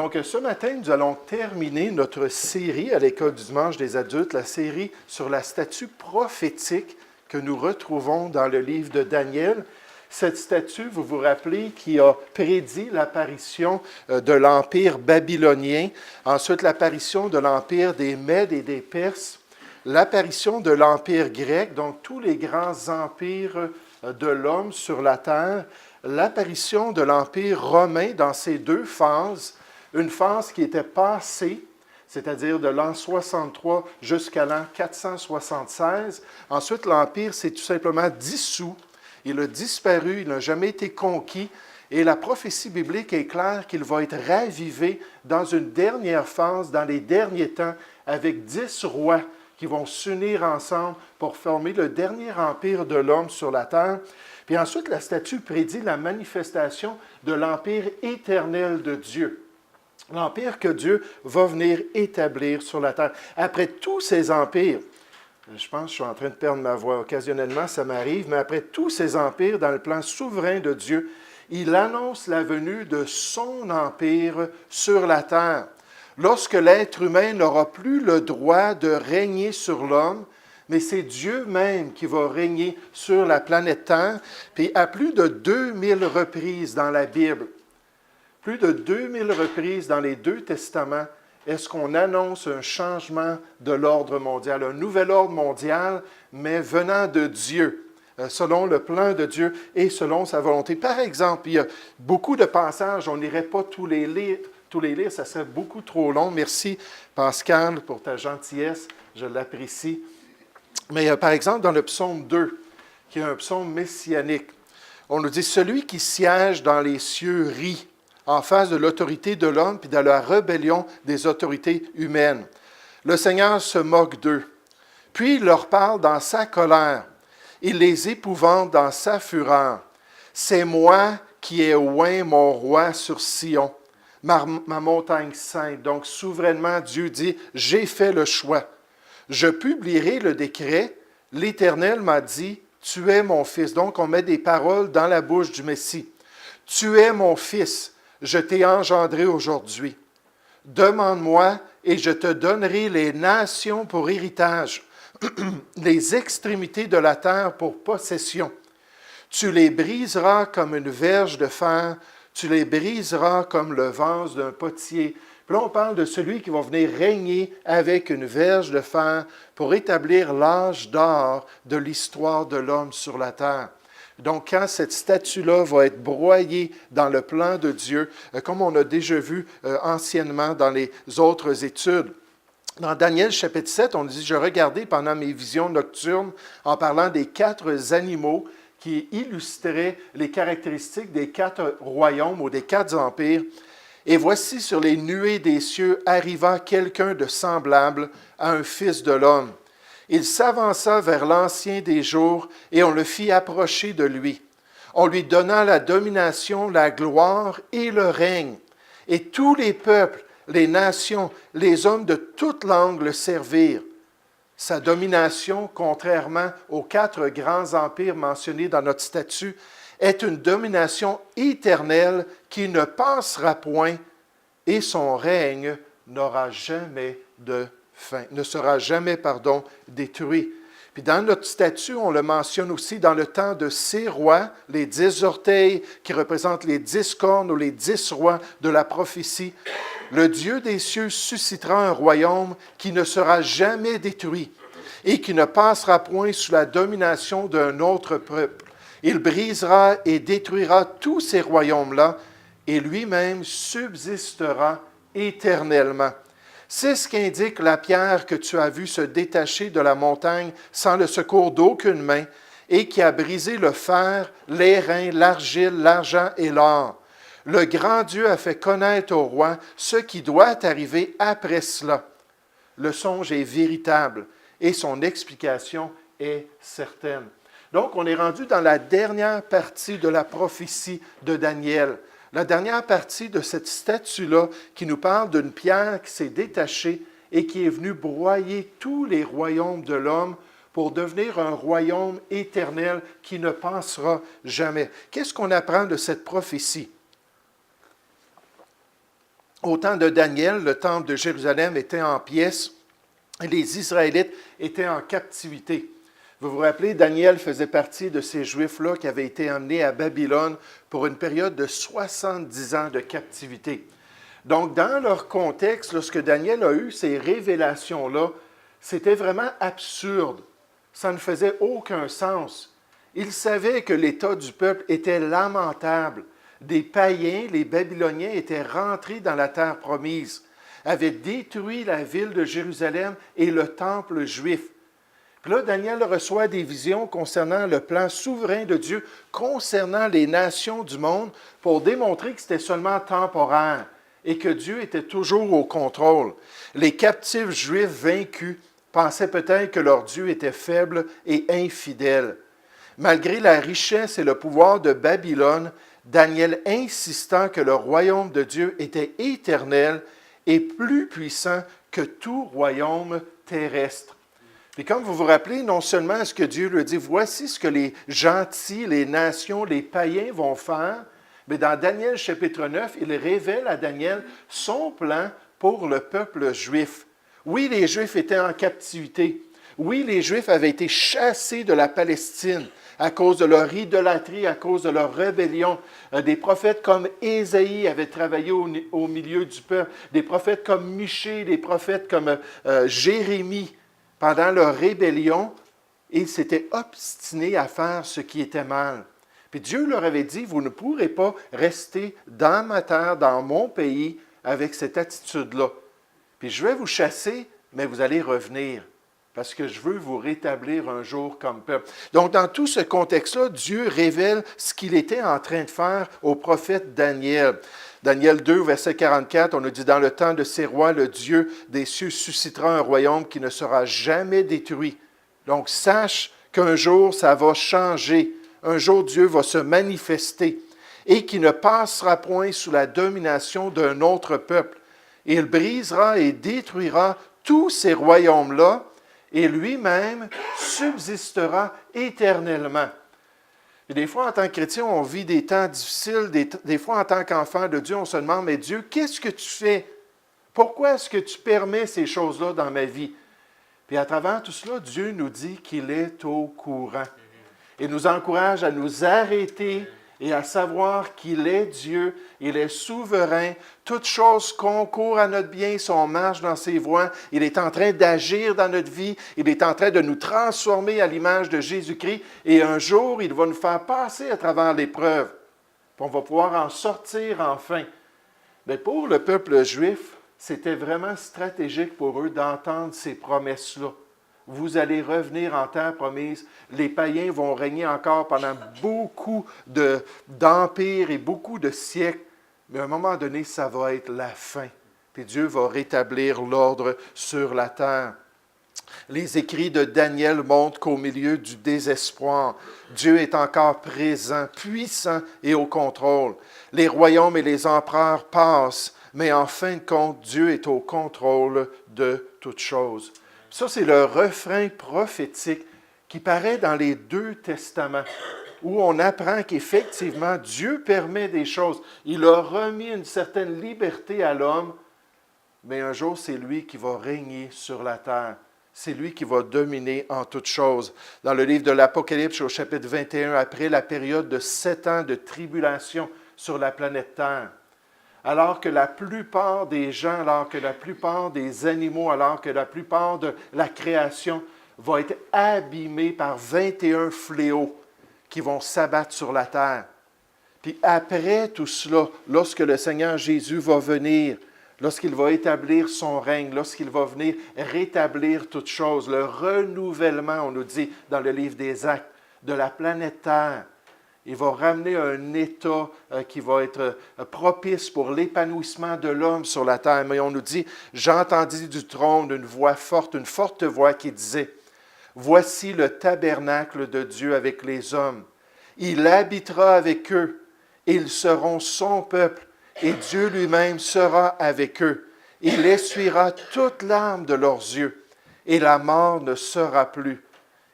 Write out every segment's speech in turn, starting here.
Donc, ce matin, nous allons terminer notre série à l'École du dimanche des adultes, la série sur la statue prophétique que nous retrouvons dans le livre de Daniel. Cette statue, vous vous rappelez, qui a prédit l'apparition de l'Empire babylonien, ensuite l'apparition de l'Empire des Mèdes et des Perses, l'apparition de l'Empire grec, donc tous les grands empires de l'homme sur la terre, l'apparition de l'Empire romain dans ces deux phases, une phase qui était passée, c'est-à-dire de l'an 63 jusqu'à l'an 476. Ensuite, l'Empire s'est tout simplement dissous. Il a disparu, il n'a jamais été conquis. Et la prophétie biblique est claire qu'il va être ravivé dans une dernière phase, dans les derniers temps, avec 10 rois qui vont s'unir ensemble pour former le dernier empire de l'homme sur la terre. Puis ensuite, la statue prédit la manifestation de l'empire éternel de Dieu. L'empire que Dieu va venir établir sur la terre. Après tous ces empires, je pense que je suis en train de perdre ma voix, occasionnellement ça m'arrive, mais après tous ces empires, dans le plan souverain de Dieu, il annonce la venue de son empire sur la terre. Lorsque l'être humain n'aura plus le droit de régner sur l'homme, mais c'est Dieu même qui va régner sur la planète Terre, puis à plus de 2000 reprises dans la Bible, plus de 2000 reprises dans les deux testaments, est-ce qu'on annonce un changement de l'ordre mondial, un nouvel ordre mondial, mais venant de Dieu, selon le plan de Dieu et selon sa volonté. Par exemple, il y a beaucoup de passages, on n'irait pas tous les lire, ça serait beaucoup trop long. Merci Pascal pour ta gentillesse, je l'apprécie. Mais par exemple, dans le psaume 2, qui est un psaume messianique, on nous dit « Celui qui siège dans les cieux rit » en face de l'autorité de l'homme puis de la rébellion des autorités humaines. Le Seigneur se moque d'eux. Puis il leur parle dans sa colère. Il les épouvante dans sa fureur. « C'est moi qui ai oint mon roi sur Sion, ma montagne sainte. » Donc souverainement, Dieu dit « J'ai fait le choix. Je publierai le décret. L'Éternel m'a dit « Tu es mon fils. » Donc on met des paroles dans la bouche du Messie. « Tu es mon fils. Je t'ai engendré aujourd'hui. Demande-moi et je te donnerai les nations pour héritage, les extrémités de la terre pour possession. Tu les briseras comme une verge de fer, tu les briseras comme le vase d'un potier. Puis là, on parle de celui qui va venir régner avec une verge de fer pour établir l'âge d'or de l'histoire de l'homme sur la terre. Donc, quand cette statue-là va être broyée dans le plan de Dieu, comme on a déjà vu anciennement dans les autres études. Dans Daniel chapitre 7, on dit « Je regardais pendant mes visions nocturnes en parlant des 4 animaux qui illustraient les caractéristiques des 4 royaumes ou des 4 empires. Et voici sur les nuées des cieux arriva quelqu'un de semblable à un fils de l'homme. Il s'avança vers l'Ancien des jours et on le fit approcher de lui. On lui donna la domination, la gloire et le règne. Et tous les peuples, les nations, les hommes de toute langue le servirent. Sa domination, contrairement aux 4 grands empires mentionnés dans notre statut, est une domination éternelle qui ne passera point et son règne n'aura jamais de fin, ne sera jamais, détruit. Puis dans notre statut, on le mentionne aussi dans le temps de ces rois, les 10 orteils qui représentent les 10 cornes ou les 10 rois de la prophétie. Le Dieu des cieux suscitera un royaume qui ne sera jamais détruit et qui ne passera point sous la domination d'un autre peuple. Il brisera et détruira tous ces royaumes-là et lui-même subsistera éternellement. C'est ce qu'indique la pierre que tu as vue se détacher de la montagne sans le secours d'aucune main et qui a brisé le fer, l'airain, l'argile, l'argent et l'or. Le grand Dieu a fait connaître au roi ce qui doit arriver après cela. Le songe est véritable et son explication est certaine. Donc, on est rendu dans la dernière partie de la prophétie de Daniel. La dernière partie de cette statue-là qui nous parle d'une pierre qui s'est détachée et qui est venue broyer tous les royaumes de l'homme pour devenir un royaume éternel qui ne passera jamais. Qu'est-ce qu'on apprend de cette prophétie? Au temps de Daniel, le temple de Jérusalem était en pièces et les Israélites étaient en captivité. Vous vous rappelez, Daniel faisait partie de ces Juifs-là qui avaient été emmenés à Babylone pour une période de 70 ans de captivité. Donc, dans leur contexte, lorsque Daniel a eu ces révélations-là, c'était vraiment absurde. Ça ne faisait aucun sens. Il savait que l'état du peuple était lamentable. Des païens, les Babyloniens, étaient rentrés dans la terre promise, avaient détruit la ville de Jérusalem et le temple juif. Puis là, Daniel reçoit des visions concernant le plan souverain de Dieu, concernant les nations du monde, pour démontrer que c'était seulement temporaire et que Dieu était toujours au contrôle. Les captifs juifs vaincus pensaient peut-être que leur Dieu était faible et infidèle. Malgré la richesse et le pouvoir de Babylone, Daniel insistant que le royaume de Dieu était éternel et plus puissant que tout royaume terrestre. Et comme vous vous rappelez, non seulement est-ce que Dieu lui dit, voici ce que les gentils, les nations, les païens vont faire, mais dans Daniel chapitre 9, il révèle à Daniel son plan pour le peuple juif. Oui, les Juifs étaient en captivité. Oui, les Juifs avaient été chassés de la Palestine à cause de leur idolâtrie, à cause de leur rébellion. Des prophètes comme Ésaïe avaient travaillé au milieu du peuple. Des prophètes comme Michée, des prophètes comme Jérémie. Pendant leur rébellion, ils s'étaient obstinés à faire ce qui était mal. Puis Dieu leur avait dit, vous ne pourrez pas rester dans ma terre, dans mon pays, avec cette attitude-là. Puis je vais vous chasser, mais vous allez revenir, parce que je veux vous rétablir un jour comme peuple. Donc, dans tout ce contexte-là, Dieu révèle ce qu'il était en train de faire au prophète Daniel. Daniel 2, verset 44, on nous dit, dans le temps de ces rois, le Dieu des cieux suscitera un royaume qui ne sera jamais détruit. Donc, sache qu'un jour, ça va changer. Un jour, Dieu va se manifester et qui ne passera point sous la domination d'un autre peuple. Il brisera et détruira tous ces royaumes-là et lui-même subsistera éternellement. Et des fois, en tant que chrétien, on vit des temps difficiles. Des fois, en tant qu'enfant de Dieu, on se demande, mais Dieu, qu'est-ce que tu fais? Pourquoi est-ce que tu permets ces choses-là dans ma vie? Puis à travers tout cela, Dieu nous dit qu'il est au courant. Il nous encourage à nous arrêter et à savoir qu'il est Dieu, il est souverain. Toutes choses concourent à notre bien si on marche dans ses voies. Il est en train d'agir dans notre vie. Il est en train de nous transformer à l'image de Jésus-Christ. Et un jour, il va nous faire passer à travers l'épreuve. On va pouvoir en sortir enfin. Mais pour le peuple juif, c'était vraiment stratégique pour eux d'entendre ces promesses-là. Vous allez revenir en terre promise. Les païens vont régner encore pendant beaucoup d'empires et beaucoup de siècles. Mais à un moment donné, ça va être la fin. Puis Dieu va rétablir l'ordre sur la terre. Les écrits de Daniel montrent qu'au milieu du désespoir, Dieu est encore présent, puissant et au contrôle. Les royaumes et les empereurs passent, mais en fin de compte, Dieu est au contrôle de toutes choses. Ça, c'est le refrain prophétique qui paraît dans les deux testaments, où on apprend qu'effectivement, Dieu permet des choses. Il a remis une certaine liberté à l'homme, mais un jour, c'est lui qui va régner sur la terre. C'est lui qui va dominer en toutes choses. Dans le livre de l'Apocalypse, au chapitre 21, après la période de 7 ans de tribulation sur la planète Terre, alors que la plupart des gens, alors que la plupart des animaux, alors que la plupart de la création va être abîmée par 21 fléaux qui vont s'abattre sur la terre. Puis après tout cela, lorsque le Seigneur Jésus va venir, lorsqu'il va établir son règne, lorsqu'il va venir rétablir toutes choses, le renouvellement, on nous dit dans le livre des Actes, de la planète Terre, il va ramener un état qui va être propice pour l'épanouissement de l'homme sur la terre. Mais on nous dit, j'entendis du trône une forte voix qui disait, voici le tabernacle de Dieu avec les hommes. Il habitera avec eux, ils seront son peuple, et Dieu lui-même sera avec eux. Il essuiera toute larme de leurs yeux, et la mort ne sera plus.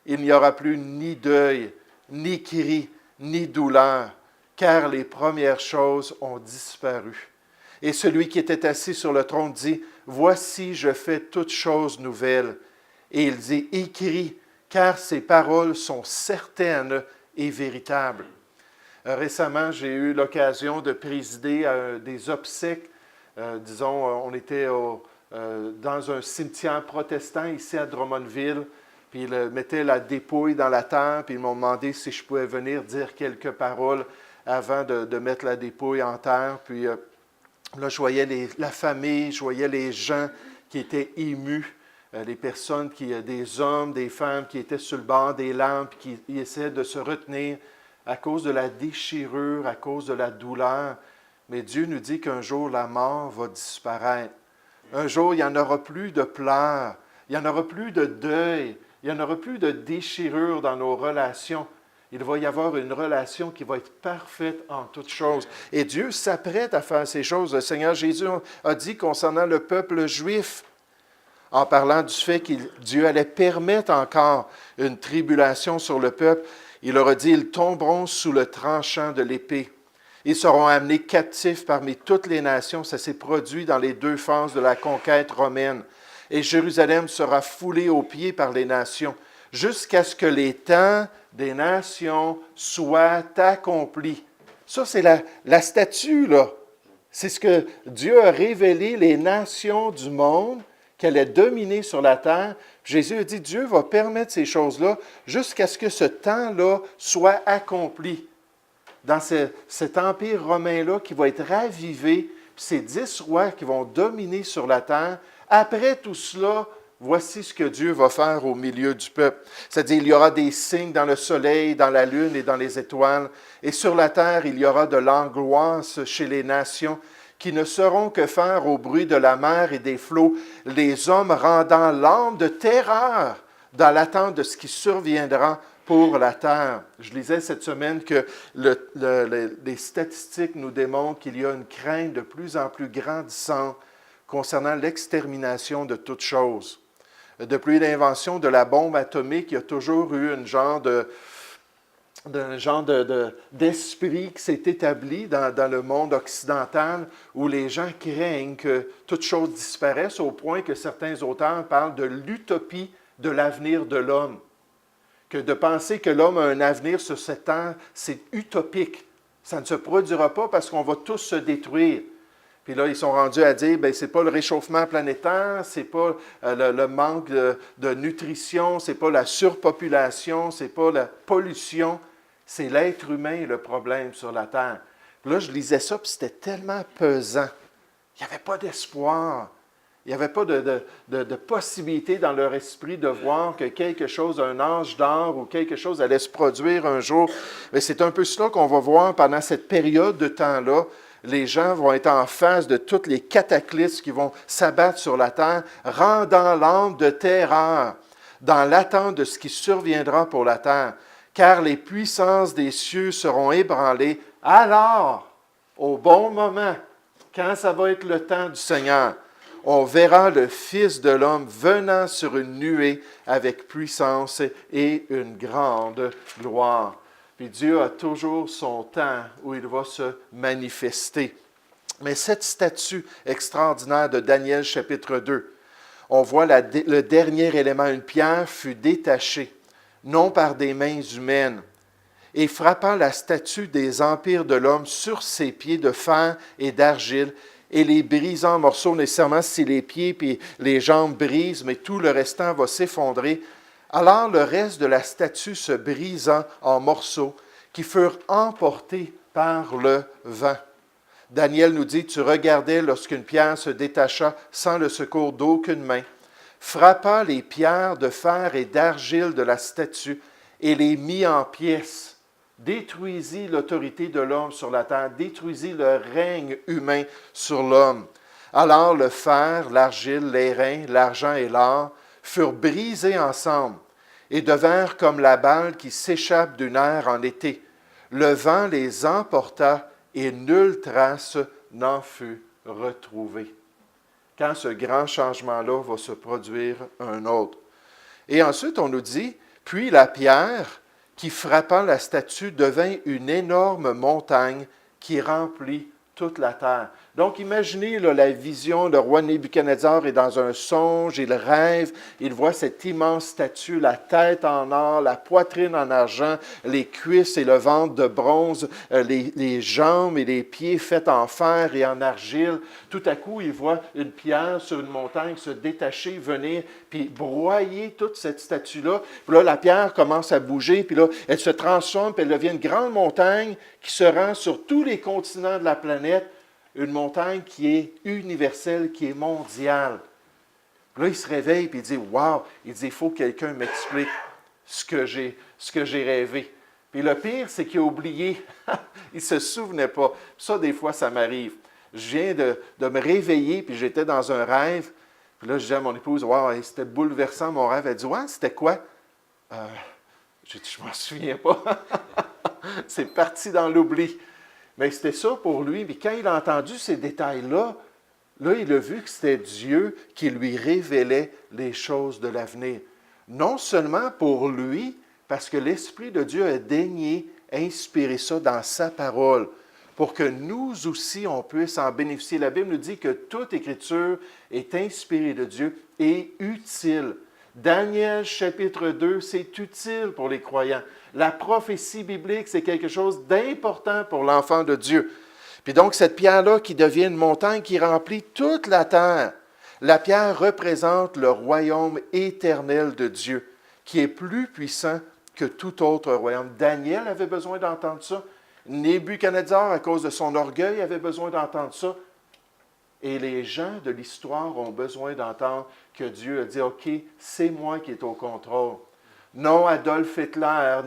Il n'y aura plus ni deuil, ni cri, ni douleur, car les premières choses ont disparu. Et celui qui était assis sur le trône dit, « Voici, je fais toutes choses nouvelles. » Et il dit, « Écris, car ces paroles sont certaines et véritables. » Récemment, j'ai eu l'occasion de présider des obsèques. On était dans un cimetière protestant ici à Drummondville, puis ils mettaient la dépouille dans la terre, puis ils m'ont demandé si je pouvais venir dire quelques paroles avant de mettre la dépouille en terre. Puis là, je voyais la famille, je voyais les gens qui étaient émus, les personnes, des hommes, des femmes qui étaient sur le bord des larmes, puis qui essaient de se retenir à cause de la déchirure, à cause de la douleur. Mais Dieu nous dit qu'un jour, la mort va disparaître. Un jour, il n'y en aura plus de pleurs, il n'y en aura plus de deuil, il n'y en aura plus de déchirure dans nos relations. Il va y avoir une relation qui va être parfaite en toutes choses. Et Dieu s'apprête à faire ces choses. Le Seigneur Jésus a dit concernant le peuple juif, en parlant du fait que Dieu allait permettre encore une tribulation sur le peuple, il leur a dit, « Ils tomberont sous le tranchant de l'épée. Ils seront amenés captifs parmi toutes les nations. » Ça s'est produit dans les 2 phases de la conquête romaine. « Et Jérusalem sera foulée aux pieds par les nations, jusqu'à ce que les temps des nations soient accomplis. » Ça, c'est la statue, là. C'est ce que Dieu a révélé, les nations du monde, qu'elle est dominée sur la terre. Jésus a dit, Dieu va permettre ces choses-là jusqu'à ce que ce temps-là soit accompli. Dans cet empire romain-là qui va être ravivé, ces 10 rois qui vont dominer sur la terre. Après tout cela, voici ce que Dieu va faire au milieu du peuple. C'est-à-dire, il y aura des signes dans le soleil, dans la lune et dans les étoiles. Et sur la terre, il y aura de l'angoisse chez les nations qui ne sauront que faire au bruit de la mer et des flots, les hommes rendant l'âme de terreur dans l'attente de ce qui surviendra pour la terre. Je lisais cette semaine que les statistiques nous démontrent qu'il y a une crainte de plus en plus grandissante concernant l'extermination de toutes choses. Depuis l'invention de la bombe atomique, il y a toujours eu un genre d'esprit qui s'est établi dans le monde occidental où les gens craignent que toute chose disparaisse au point que certains auteurs parlent de l'utopie de l'avenir de l'homme. Que de penser que l'homme a un avenir sur cette terre, c'est utopique. Ça ne se produira pas parce qu'on va tous se détruire. Puis là, ils sont rendus à dire, bien, ce n'est pas le réchauffement planétaire, ce n'est pas le manque de nutrition, ce n'est pas la surpopulation, ce n'est pas la pollution, c'est l'être humain le problème sur la Terre. Puis là, je lisais ça, puis c'était tellement pesant. Il n'y avait pas d'espoir. Il n'y avait pas de possibilité dans leur esprit de voir que quelque chose, un âge d'or ou quelque chose allait se produire un jour. Mais c'est un peu cela qu'on va voir pendant cette période de temps-là. Les gens vont être en face de tous les cataclysmes qui vont s'abattre sur la terre, rendant l'âme de terreur dans l'attente de ce qui surviendra pour la terre. Car les puissances des cieux seront ébranlées. Alors, au bon moment, quand ça va être le temps du Seigneur, on verra le Fils de l'homme venant sur une nuée avec puissance et une grande gloire. Puis Dieu a toujours son temps où il va se manifester. Mais cette statue extraordinaire de Daniel chapitre 2, on voit le dernier élément, une pierre fut détachée, non par des mains humaines, et frappant la statue des empires de l'homme sur ses pieds de fer et d'argile, et les brisant en morceaux, nécessairement si les pieds et les jambes brisent, mais tout le restant va s'effondrer. Alors le reste de la statue se brisa en morceaux qui furent emportés par le vent. Daniel nous dit, « Tu regardais lorsqu'une pierre se détacha sans le secours d'aucune main, frappa les pierres de fer et d'argile de la statue et les mit en pièces, détruisit l'autorité de l'homme sur la terre, détruisit le règne humain sur l'homme. Alors le fer, l'argile, l'airain, l'argent et l'or furent brisés ensemble et devinrent comme la balle qui s'échappe d'une aire en été. Le vent les emporta et nulle trace n'en fut retrouvée. » Quand ce grand changement-là va se produire un autre. Et ensuite, on nous dit, « Puis la pierre qui frappant la statue devint une énorme montagne qui remplit toute la terre. Donc, imaginez là, la vision, le roi Nebuchadnezzar est dans un songe, il rêve, il voit cette immense statue, la tête en or, la poitrine en argent, les cuisses et le ventre de bronze, les jambes et les pieds faits en fer et en argile. Tout à coup, il voit une pierre sur une montagne se détacher, venir, puis broyer toute cette statue-là. Puis là, la pierre commence à bouger, puis là, elle se transforme, puis elle devient une grande montagne qui se rend sur tous les continents de la planète, une montagne qui est universelle, qui est mondiale. Puis là, il se réveille, puis il dit, « Wow! » Il dit, « Il faut que quelqu'un m'explique ce que j'ai rêvé. » Puis le pire, c'est qu'il a oublié. Il ne se souvenait pas. Ça, des fois, ça m'arrive. Je viens de me réveiller, puis j'étais dans un rêve. Puis là, je dis à mon épouse, « Wow, c'était bouleversant, mon rêve. » Elle dit, « Ouais, c'était quoi? » J'ai dit, « Je ne m'en souviens pas. » C'est parti dans l'oubli. Mais c'était ça pour lui. Puis quand il a entendu ces détails-là, là, il a vu que c'était Dieu qui lui révélait les choses de l'avenir. Non seulement pour lui, parce que l'Esprit de Dieu a daigné inspirer ça dans sa parole, pour que nous aussi, on puisse en bénéficier. La Bible nous dit que toute Écriture est inspirée de Dieu et utile. Daniel chapitre 2, c'est utile pour les croyants. La prophétie biblique, c'est quelque chose d'important pour l'enfant de Dieu. Puis donc, cette pierre-là qui devient une montagne qui remplit toute la terre, la pierre représente le royaume éternel de Dieu, qui est plus puissant que tout autre royaume. Daniel avait besoin d'entendre ça. Nebuchadnezzar, à cause de son orgueil, avait besoin d'entendre ça. Et les gens de l'histoire ont besoin d'entendre que Dieu a dit, « OK, c'est moi qui est au contrôle. » Non, Adolf Hitler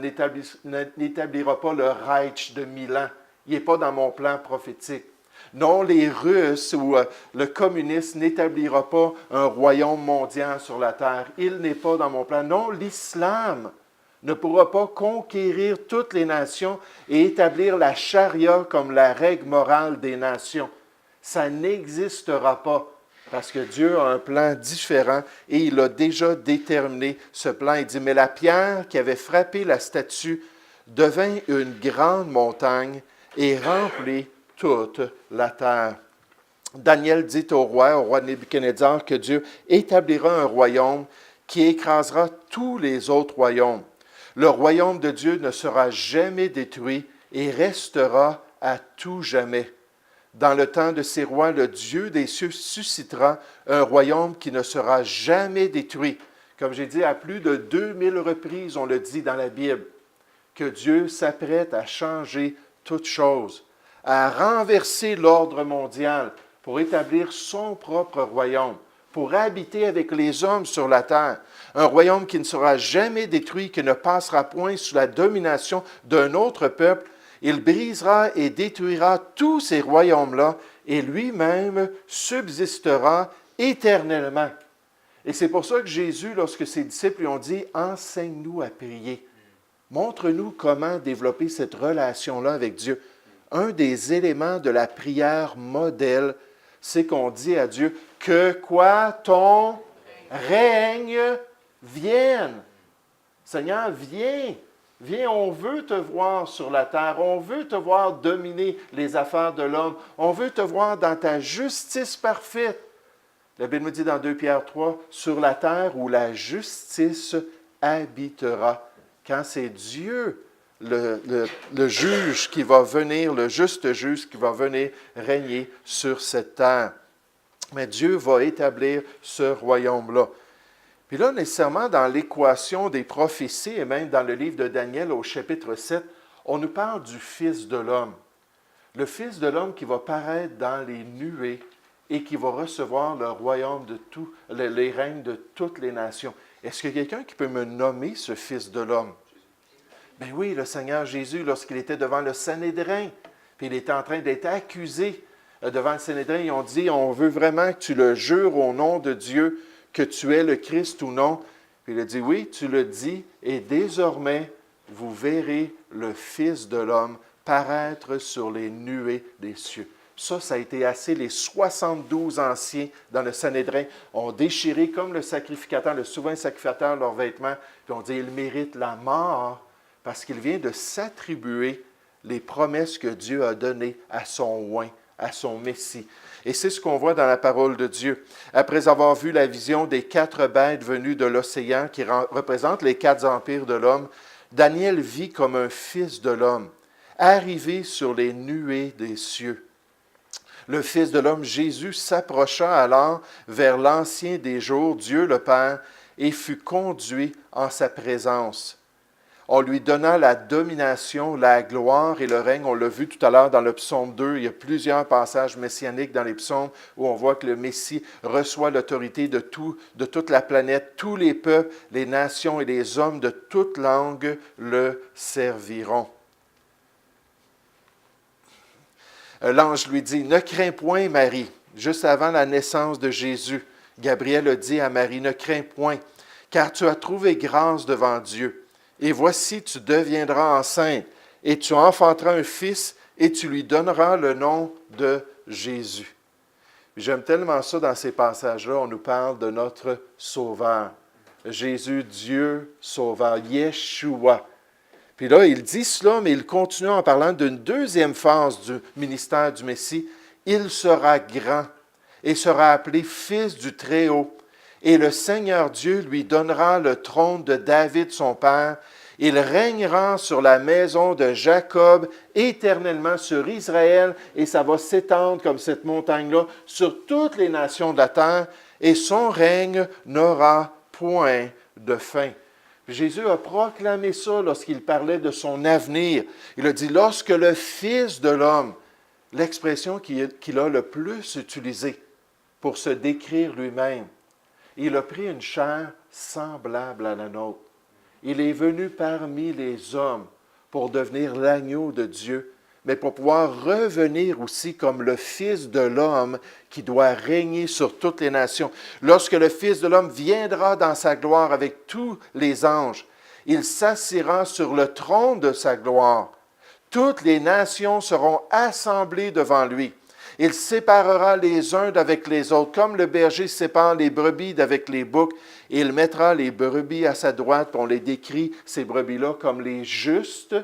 n'établira pas le Reich de Milan. Il n'est pas dans mon plan prophétique. Non, les Russes ou le communisme n'établira pas un royaume mondial sur la terre. Il n'est pas dans mon plan. Non, l'islam ne pourra pas conquérir toutes les nations et établir la charia comme la règle morale des nations. Ça n'existera pas parce que Dieu a un plan différent et il a déjà déterminé ce plan. Il dit, mais la pierre qui avait frappé la statue devint une grande montagne et remplit toute la terre. Daniel dit au roi Nebuchadnezzar, que Dieu établira un royaume qui écrasera tous les autres royaumes. Le royaume de Dieu ne sera jamais détruit et restera à tout jamais. Dans le temps de ces rois, le Dieu des cieux suscitera un royaume qui ne sera jamais détruit. Comme j'ai dit, à plus de 2000 reprises, on le dit dans la Bible, que Dieu s'apprête à changer toutes choses, à renverser l'ordre mondial pour établir son propre royaume, pour habiter avec les hommes sur la terre. Un royaume qui ne sera jamais détruit, qui ne passera point sous la domination d'un autre peuple. Il brisera et détruira tous ces royaumes-là et lui-même subsistera éternellement. Et c'est pour ça que Jésus, lorsque ses disciples lui ont dit « Enseigne-nous à prier », montre-nous comment développer cette relation-là avec Dieu. Un des éléments de la prière modèle, c'est qu'on dit à Dieu « Que quoi ton règne vienne ». Seigneur, viens. Viens, on veut te voir sur la terre, on veut te voir dominer les affaires de l'homme, on veut te voir dans ta justice parfaite. La Bible nous dit dans 2 Pierre 3, « Sur la terre où la justice habitera ». Quand c'est Dieu, le juge qui va venir, le juste juge qui va venir régner sur cette terre. Mais Dieu va établir ce royaume-là. Puis là, nécessairement, dans l'équation des prophéties, et même dans le livre de Daniel au chapitre 7, on nous parle du Fils de l'homme. Le Fils de l'homme qui va paraître dans les nuées et qui va recevoir le royaume de tous, les règnes de toutes les nations. Est-ce qu'il y a quelqu'un qui peut me nommer ce Fils de l'homme? Ben oui, le Seigneur Jésus, lorsqu'il était devant le Sanhédrin, puis il était en train d'être accusé devant le Sanhédrin, ils ont dit, on veut vraiment que tu le jures au nom de Dieu, que tu es le Christ ou non. Puis il a dit, oui, tu le dis, et désormais, vous verrez le Fils de l'homme paraître sur les nuées des cieux. Ça a été assez. Les 72 anciens dans le Sanhédrin ont déchiré comme le sacrificateur, le souverain sacrificateur, leurs vêtements, puis ont dit, il mérite la mort parce qu'il vient de s'attribuer les promesses que Dieu a données à son oint, à son Messie. Et c'est ce qu'on voit dans la parole de Dieu. Après avoir vu la vision des 4 bêtes venues de l'océan qui représentent les 4 empires de l'homme, Daniel vit comme un fils de l'homme, arrivé sur les nuées des cieux. Le Fils de l'homme, Jésus, s'approcha alors vers l'Ancien des jours, Dieu le Père, et fut conduit en sa présence. On lui donna la domination, la gloire et le règne. On l'a vu tout à l'heure dans le psaume 2. Il y a plusieurs passages messianiques dans les psaumes où on voit que le Messie reçoit l'autorité de toute la planète. Tous les peuples, les nations et les hommes de toute langue le serviront. L'ange lui dit, « Ne crains point, Marie. » Juste avant la naissance de Jésus, Gabriel a dit à Marie, « Ne crains point, car tu as trouvé grâce devant Dieu. Et voici, tu deviendras enceinte, et tu enfanteras un fils, et tu lui donneras le nom de Jésus. » J'aime tellement ça dans ces passages-là, on nous parle de notre Sauveur. Jésus, Dieu Sauveur, Yeshua. Puis là, il dit cela, mais il continue en parlant d'une deuxième phase du ministère du Messie. Il sera grand et sera appelé Fils du Très-Haut. Et le Seigneur Dieu lui donnera le trône de David, son père. Il régnera sur la maison de Jacob éternellement sur Israël, et ça va s'étendre comme cette montagne-là sur toutes les nations de la terre, et son règne n'aura point de fin. Jésus a proclamé ça lorsqu'il parlait de son avenir. Il a dit, lorsque le Fils de l'homme, l'expression qu'il a le plus utilisée pour se décrire lui-même, il a pris une chair semblable à la nôtre. Il est venu parmi les hommes pour devenir l'agneau de Dieu, mais pour pouvoir revenir aussi comme le Fils de l'homme qui doit régner sur toutes les nations. Lorsque le Fils de l'homme viendra dans sa gloire avec tous les anges, il s'assiera sur le trône de sa gloire. Toutes les nations seront assemblées devant lui. Il séparera les uns d'avec les autres, comme le berger sépare les brebis d'avec les boucs, et il mettra les brebis à sa droite. On les décrit, ces brebis-là, comme les justes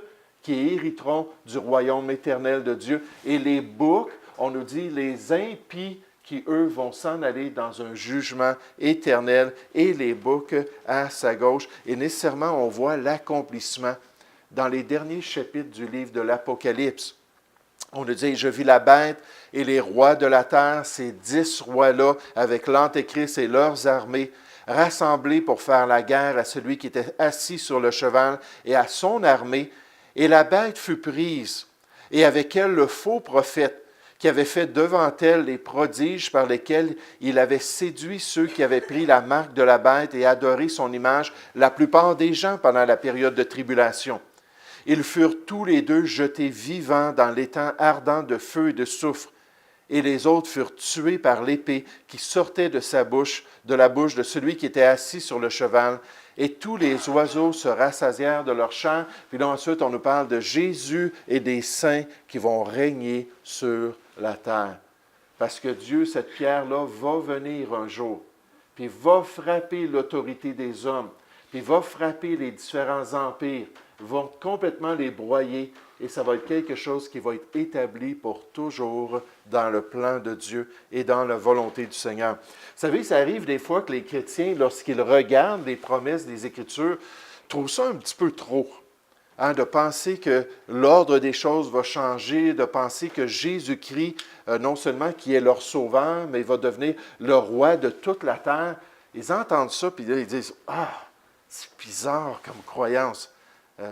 qui hériteront du royaume éternel de Dieu. Et les boucs, on nous dit les impies qui, eux, vont s'en aller dans un jugement éternel, et les boucs à sa gauche. Et nécessairement, on voit l'accomplissement dans les derniers chapitres du livre de l'Apocalypse. On nous dit, je vis la bête et les rois de la terre, ces 10 rois-là, avec l'Antéchrist et leurs armées, rassemblés pour faire la guerre à celui qui était assis sur le cheval et à son armée. Et la bête fut prise, et avec elle le faux prophète, qui avait fait devant elle les prodiges par lesquels il avait séduit ceux qui avaient pris la marque de la bête et adoré son image, la plupart des gens pendant la période de tribulation. Ils furent tous les deux jetés vivants dans l'étang ardent de feu et de soufre, et les autres furent tués par l'épée qui sortait de sa bouche, de la bouche de celui qui était assis sur le cheval, et tous les oiseaux se rassasièrent de leur chair. Puis là, ensuite, on nous parle de Jésus et des saints qui vont régner sur la terre. Parce que Dieu, cette pierre-là, va venir un jour, puis va frapper l'autorité des hommes, puis va frapper les différents empires, vont complètement les broyer, et ça va être quelque chose qui va être établi pour toujours dans le plan de Dieu et dans la volonté du Seigneur. Vous savez, ça arrive des fois que les chrétiens, lorsqu'ils regardent les promesses des Écritures, trouvent ça un petit peu trop. De penser que l'ordre des choses va changer, de penser que Jésus-Christ, non seulement qui est leur sauveur, mais il va devenir le roi de toute la terre. Ils entendent ça, puis là, ils disent « Ah, c'est bizarre comme croyance. »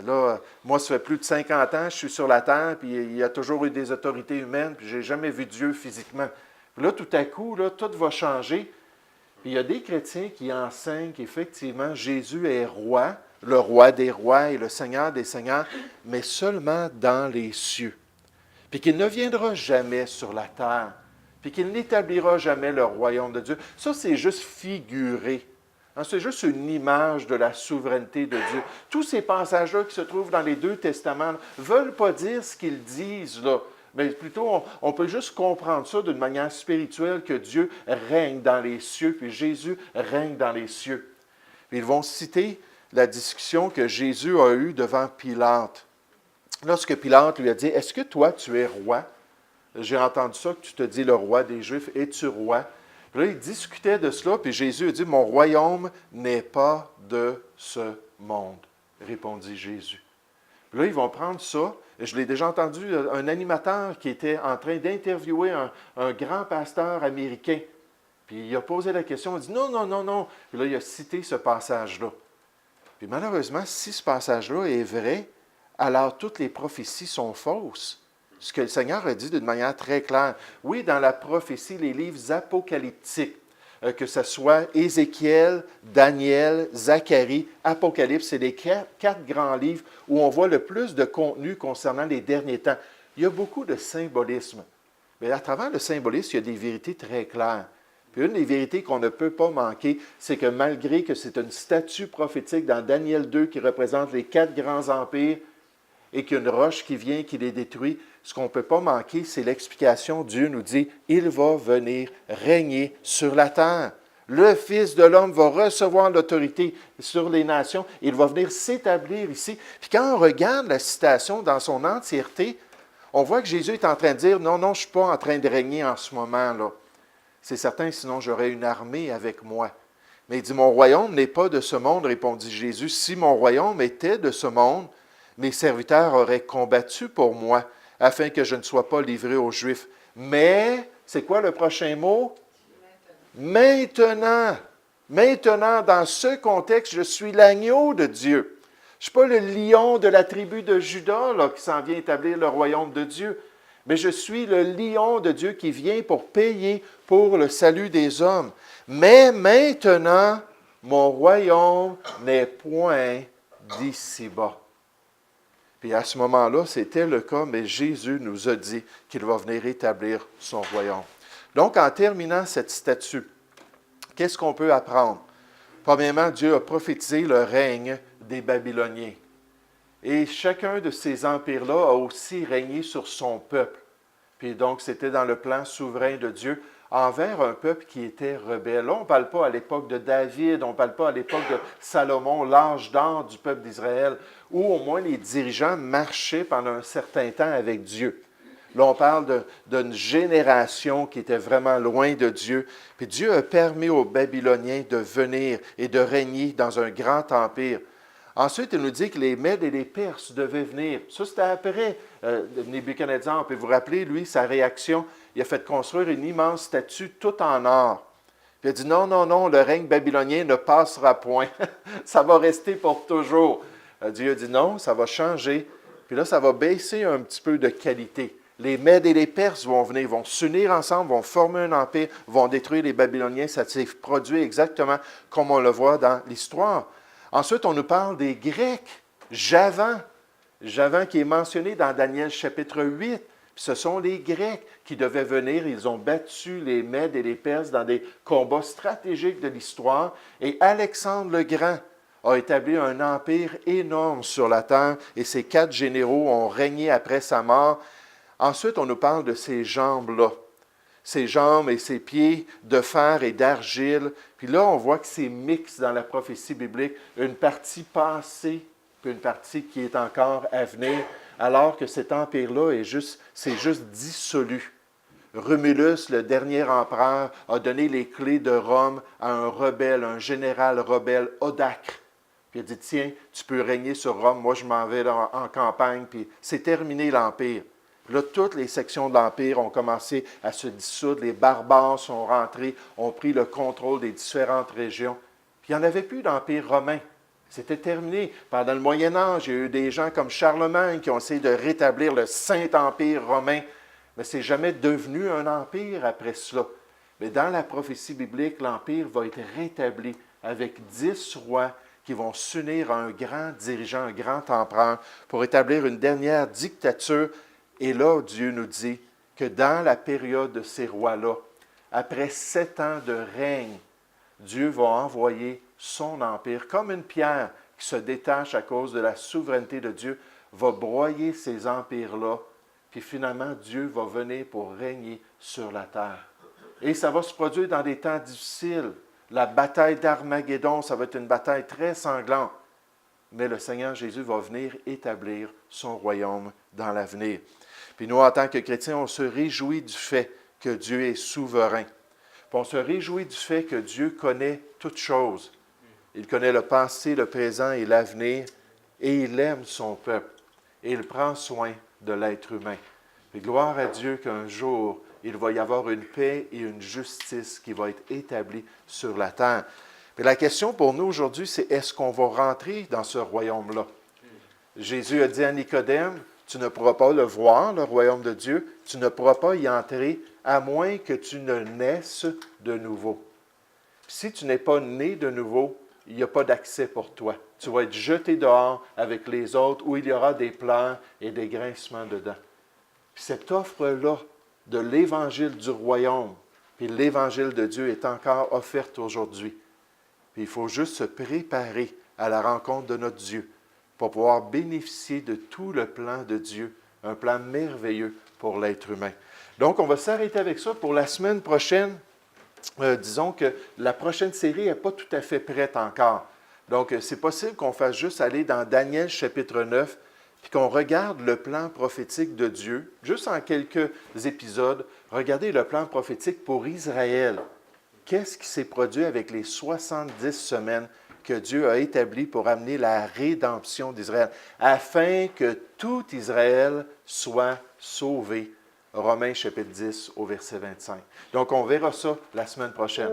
Là, moi, ça fait plus de 50 ans, je suis sur la terre, puis il y a toujours eu des autorités humaines, puis je n'ai jamais vu Dieu physiquement. Puis là, tout à coup, là, tout va changer. Puis il y a des chrétiens qui enseignent qu'effectivement, Jésus est roi, le roi des rois et le Seigneur des seigneurs, mais seulement dans les cieux. Puis qu'il ne viendra jamais sur la terre, puis qu'il n'établira jamais le royaume de Dieu. Ça, c'est juste figuré. C'est juste une image de la souveraineté de Dieu. Tous ces passages-là qui se trouvent dans les 2 testaments ne veulent pas dire ce qu'ils disent là. Mais plutôt, on peut juste comprendre ça d'une manière spirituelle, que Dieu règne dans les cieux, puis Jésus règne dans les cieux. Puis ils vont citer la discussion que Jésus a eue devant Pilate. Lorsque Pilate lui a dit, « Est-ce que toi, tu es roi? » J'ai entendu ça, que tu te dis le roi des Juifs, es-tu roi? Puis là, ils discutaient de cela, puis Jésus a dit, mon royaume n'est pas de ce monde, répondit Jésus. Puis là, ils vont prendre ça. Je l'ai déjà entendu, un animateur qui était en train d'interviewer un grand pasteur américain. Puis il a posé la question, il a dit non, non, non, non. Puis là, il a cité ce passage-là. Puis malheureusement, si ce passage-là est vrai, alors toutes les prophéties sont fausses. Ce que le Seigneur a dit d'une manière très claire. Oui, dans la prophétie, les livres apocalyptiques, que ce soit Ézéchiel, Daniel, Zacharie, Apocalypse, c'est les quatre grands livres où on voit le plus de contenu concernant les derniers temps. Il y a beaucoup de symbolisme. Mais à travers le symbolisme, il y a des vérités très claires. Puis une des vérités qu'on ne peut pas manquer, c'est que malgré que c'est une statue prophétique dans Daniel 2 qui représente les quatre grands empires et qu'il y a une roche qui vient, qui les détruit, ce qu'on ne peut pas manquer, c'est l'explication. Dieu nous dit, il va venir régner sur la terre. Le Fils de l'homme va recevoir l'autorité sur les nations. Il va venir s'établir ici. Puis quand on regarde la citation dans son entièreté, on voit que Jésus est en train de dire, non, non, je ne suis pas en train de régner en ce moment-là. C'est certain, sinon j'aurais une armée avec moi. Mais il dit, mon royaume n'est pas de ce monde, répondit Jésus. Si mon royaume était de ce monde, mes serviteurs auraient combattu pour moi, afin que je ne sois pas livré aux Juifs. Mais, c'est quoi le prochain mot? Maintenant. Maintenant, dans ce contexte, je suis l'agneau de Dieu. Je ne suis pas le lion de la tribu de Juda là, qui s'en vient établir le royaume de Dieu. Mais je suis le lion de Dieu qui vient pour payer pour le salut des hommes. Mais maintenant, mon royaume n'est point d'ici-bas. Puis à ce moment-là, c'était le cas, mais Jésus nous a dit qu'il va venir établir son royaume. Donc, en terminant cette statue, qu'est-ce qu'on peut apprendre? Premièrement, Dieu a prophétisé le règne des Babyloniens. Et chacun de ces empires-là a aussi régné sur son peuple. Puis donc, c'était dans le plan souverain de Dieu envers un peuple qui était rebelle. Là, on ne parle pas à l'époque de David, on ne parle pas à l'époque de Salomon, l'âge d'or du peuple d'Israël, où au moins les dirigeants marchaient pendant un certain temps avec Dieu. Là, on parle d'une génération qui était vraiment loin de Dieu. Puis Dieu a permis aux Babyloniens de venir et de régner dans un grand empire. Ensuite, il nous dit que les Mèdes et les Perses devaient venir. Ça, c'était après Nebuchadnezzar. On peut vous rappeler, lui, sa réaction. Il a fait construire une immense statue toute en or. Puis il a dit, non, non, non, le règne babylonien ne passera point. Ça va rester pour toujours. Dieu a dit, non, ça va changer. Puis là, ça va baisser un petit peu de qualité. Les Mèdes et les Perses vont venir, vont s'unir ensemble, vont former un empire, vont détruire les Babyloniens. Ça s'est produit exactement comme on le voit dans l'histoire. Ensuite, on nous parle des Grecs, Javan. Javan qui est mentionné dans Daniel chapitre 8. Puis ce sont les Grecs qui devaient venir. Ils ont battu les Mèdes et les Perses dans des combats stratégiques de l'histoire. Et Alexandre le Grand a établi un empire énorme sur la terre. Et ces 4 généraux ont régné après sa mort. Ensuite, on nous parle de ces jambes-là. Ses jambes et ses pieds de fer et d'argile. Puis là, on voit que c'est mixte dans la prophétie biblique, une partie passée, puis une partie qui est encore à venir, alors que cet empire-là c'est juste dissolu. Romulus, le dernier empereur, a donné les clés de Rome à un rebelle, un général rebelle, Odacre. Puis il a dit, tiens, tu peux régner sur Rome, moi je m'en vais en campagne, puis c'est terminé l'empire. Là, toutes les sections de l'Empire ont commencé à se dissoudre. Les barbares sont rentrés, ont pris le contrôle des différentes régions. Puis il n'y en avait plus d'Empire romain. C'était terminé. Pendant le Moyen Âge, il y a eu des gens comme Charlemagne qui ont essayé de rétablir le Saint-Empire romain. Mais ce n'est jamais devenu un empire après cela. Mais dans la prophétie biblique, l'Empire va être rétabli avec 10 rois qui vont s'unir à un grand dirigeant, un grand empereur, pour établir une dernière dictature. Et là, Dieu nous dit que dans la période de ces rois-là, après 7 ans de règne, Dieu va envoyer son empire comme une pierre qui se détache à cause de la souveraineté de Dieu, va broyer ces empires-là, puis finalement, Dieu va venir pour régner sur la terre. Et ça va se produire dans des temps difficiles. La bataille d'Armageddon, ça va être une bataille très sanglante. Mais le Seigneur Jésus va venir établir son royaume dans l'avenir. Puis nous, en tant que chrétiens, on se réjouit du fait que Dieu est souverain. Puis on se réjouit du fait que Dieu connaît toutes choses. Il connaît le passé, le présent et l'avenir, et il aime son peuple. Et il prend soin de l'être humain. Puis gloire à Dieu qu'un jour, il va y avoir une paix et une justice qui va être établie sur la terre. Mais la question pour nous aujourd'hui, c'est est-ce qu'on va rentrer dans ce royaume-là? Jésus a dit à Nicodème, tu ne pourras pas le voir, le royaume de Dieu, tu ne pourras pas y entrer à moins que tu ne naisses de nouveau. Si tu n'es pas né de nouveau, il n'y a pas d'accès pour toi. Tu vas être jeté dehors avec les autres où il y aura des pleurs et des grincements dedans. Puis cette offre-là de l'Évangile du royaume, puis l'Évangile de Dieu est encore offerte aujourd'hui. Puis il faut juste se préparer à la rencontre de notre Dieu pour pouvoir bénéficier de tout le plan de Dieu, un plan merveilleux pour l'être humain. Donc, on va s'arrêter avec ça pour la semaine prochaine. Disons que la prochaine série n'est pas tout à fait prête encore. Donc, c'est possible qu'on fasse juste aller dans Daniel chapitre 9, puis qu'on regarde le plan prophétique de Dieu, juste en quelques épisodes, regardez le plan prophétique pour Israël. Qu'est-ce qui s'est produit avec les 70 semaines que Dieu a établies pour amener la rédemption d'Israël, afin que tout Israël soit sauvé. Romains chapitre 10 au verset 25. Donc, on verra ça la semaine prochaine.